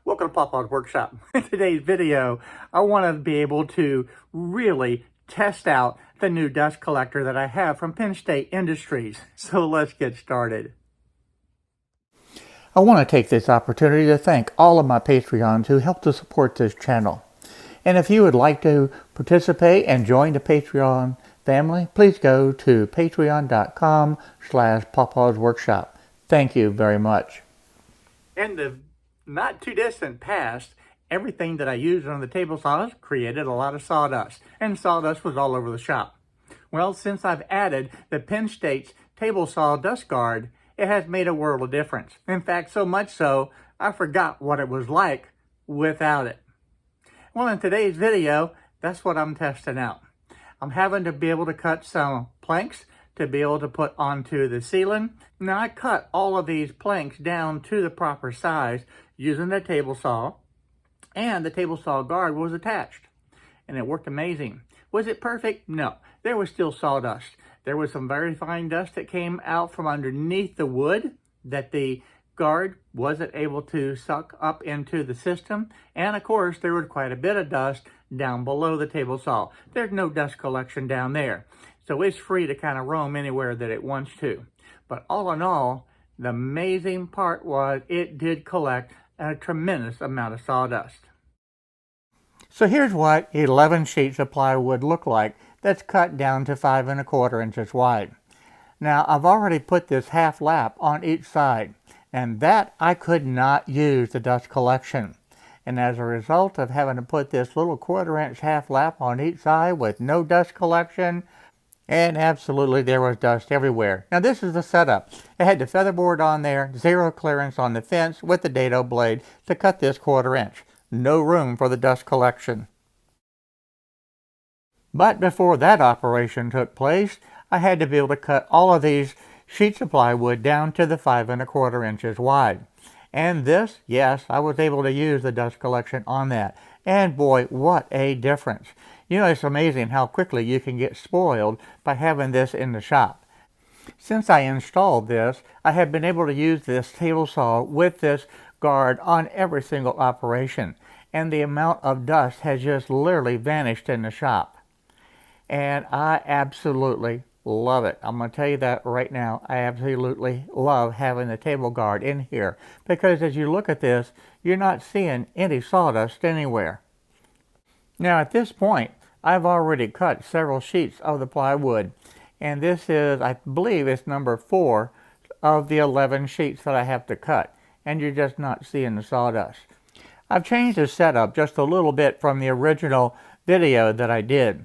Welcome to Papa's Workshop. In today's video, I want to be able to really test out the new dust collector that I have from Penn State Industries. So let's get started. I want to take this opportunity to thank all of my Patreons who helped to support this channel. And if you would like to participate and join the Patreon family, please go to patreon.com/Papa's Workshop. Thank you very much. In the not too distant past, everything that I used on the table saws created a lot of sawdust, and sawdust was all over the shop. Well, since I've added the Penn State's table saw dust guard, it has made a world of difference. In fact, so much so, I forgot what it was like without it. Well, in today's video, that's what I'm testing out. I'm having to be able to cut some planks to be able to put onto the ceiling. Now, I cut all of these planks down to the proper size using the table saw, and the table saw guard was attached, and it worked amazing. Was it perfect? No. There was still sawdust. There was some very fine dust that came out from underneath the wood that the guard wasn't able to suck up into the system, and of course there was quite a bit of dust down below the table saw. There's no dust collection down there, so it's free to kind of roam anywhere that it wants to. But all in all, the amazing part was it did collect a tremendous amount of sawdust. So here's what 11 sheets of plywood look like that's cut down to 5 1/4 inches wide. Now, I've already put this half lap on each side, and that I could not use the dust collection. And as a result of having to put this little 1/4 inch half lap on each side with no dust collection, and absolutely there was dust everywhere. Now, this is the setup. It had the featherboard on there, zero clearance on the fence with the dado blade to cut this 1/4 inch. No room for the dust collection. But before that operation took place, I had to be able to cut all of these sheets of plywood down to the 5 1/4 inches wide. And this, yes, I was able to use the dust collection on that. And boy, what a difference. You know, it's amazing how quickly you can get spoiled by having this in the shop. Since I installed this, I have been able to use this table saw with this guard on every single operation. And the amount of dust has just literally vanished in the shop. And I absolutely love it. I'm going to tell you that right now. I absolutely love having the table guard in here, because as you look at this, you're not seeing any sawdust anywhere. Now, at this point, I've already cut several sheets of the plywood, and this is, I believe it's number 4 of the 11 sheets that I have to cut, and you're just not seeing the sawdust. I've changed the setup just a little bit from the original video that I did.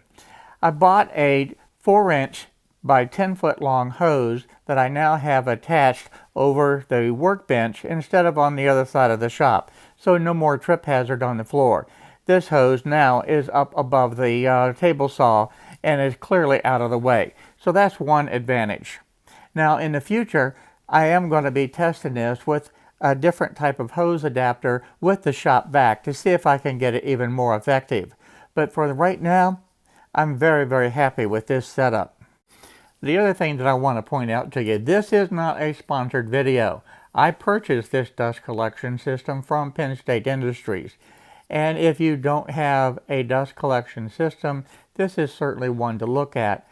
I bought a 4-inch by 10-foot long hose that I now have attached over the workbench instead of on the other side of the shop, so no more trip hazard on the floor. This hose now is up above the table saw and is clearly out of the way, so that's one advantage. Now, in the future, I am going to be testing this with a different type of hose adapter with the shop vac to see if I can get it even more effective. But for right now, I'm very, very happy with this setup. The other thing that I want to point out to you, this is not a sponsored video. I purchased this dust collection system from Penn State Industries. And if you don't have a dust collection system, this is certainly one to look at.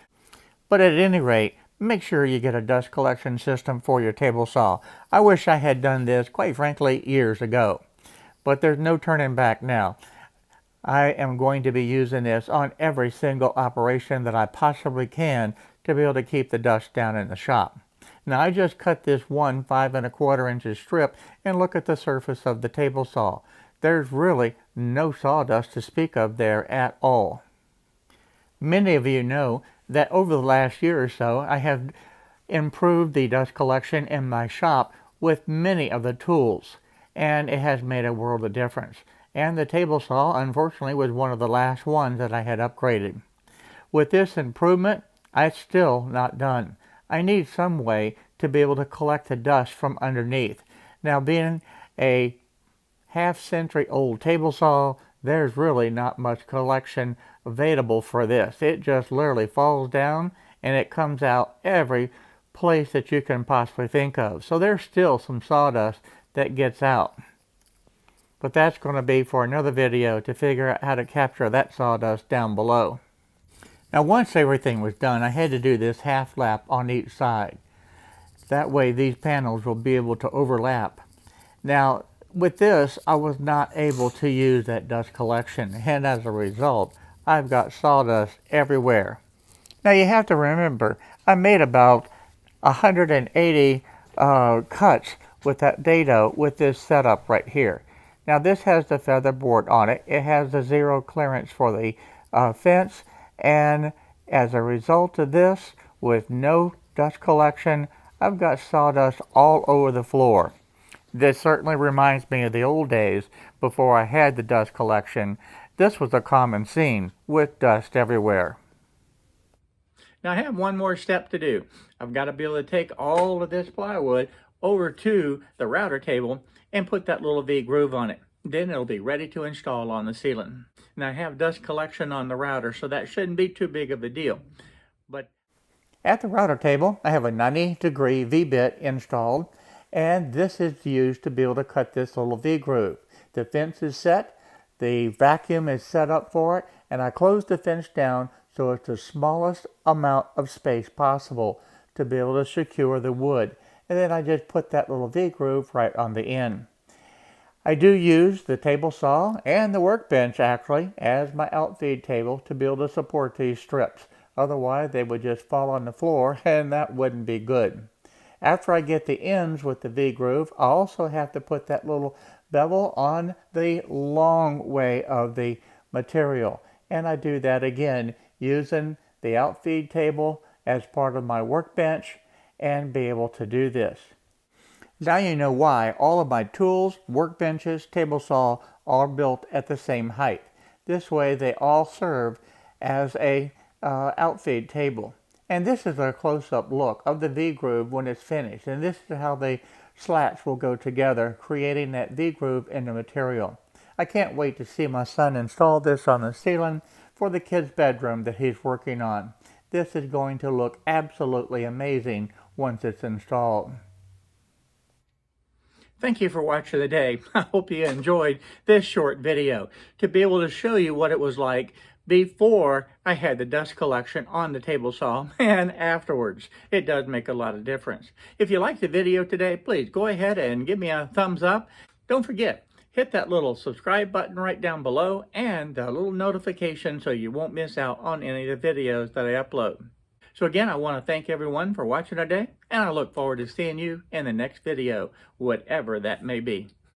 But at any rate, make sure you get a dust collection system for your table saw. I wish I had done this, quite frankly, years ago. But there's no turning back now. I am going to be using this on every single operation that I possibly can to be able to keep the dust down in the shop. Now, I just cut this one 5 1/4 inches strip and look at the surface of the table saw. There's really no sawdust to speak of there at all. Many of you know that over the last year or so, I have improved the dust collection in my shop with many of the tools, and it has made a world of difference. And the table saw, unfortunately, was one of the last ones that I had upgraded. With this improvement, I'm still not done. I need some way to be able to collect the dust from underneath. Now, being a half-century old table saw, there's really not much collection available for this. It just literally falls down and it comes out every place that you can possibly think of. So there's still some sawdust that gets out. but that's going to be for another video to figure out how to capture that sawdust down below. Now once everything was done, I had to do this half lap on each side. That way these panels will be able to overlap. Now with this, I was not able to use that dust collection, and as a result, I've got sawdust everywhere. Now you have to remember, I made about 180 cuts with that dado with this setup right here. Now this has the feather board on it. It has the zero clearance for the fence, and as a result of this, with no dust collection, I've got sawdust all over the floor. This certainly reminds me of the old days before I had the dust collection. This was a common scene with dust everywhere. Now I have one more step to do. I've got to be able to take all of this plywood over to the router table and put that little V groove on it. Then it'll be ready to install on the ceiling. Now I have dust collection on the router, so that shouldn't be too big of a deal. But at the router table, I have a 90-degree V-bit installed, and this is used to be able to cut this little V groove. The fence is set, the vacuum is set up for it, and I close the fence down so it's the smallest amount of space possible to be able to secure the wood. And then I just put that little V groove right on the end. I do use the table saw and the workbench actually as my outfeed table to be able to support these strips. Otherwise they would just fall on the floor, and that wouldn't be good. After I get the ends with the V groove, I also have to put that little bevel on the long way of the material. And I do that again using the outfeed table as part of my workbench and be able to do this. Now you know why all of my tools, workbenches, table saw are built at the same height. This way they all serve as a outfeed table. And this is a close-up look of the V-groove when it's finished. And this is how the slats will go together, creating that V-groove in the material. I can't wait to see my son install this on the ceiling for the kid's bedroom that he's working on. This is going to look absolutely amazing once it's installed. Thank you for watching today. I hope you enjoyed this short video to be able to show you what it was like before I had the dust collection on the table saw and afterwards. It does make a lot of difference. If you liked the video today, please go ahead and give me a thumbs up. Don't forget, hit that little subscribe button right down below and the little notification so you won't miss out on any of the videos that I upload. So again, I want to thank everyone for watching today, and I look forward to seeing you in the next video, whatever that may be.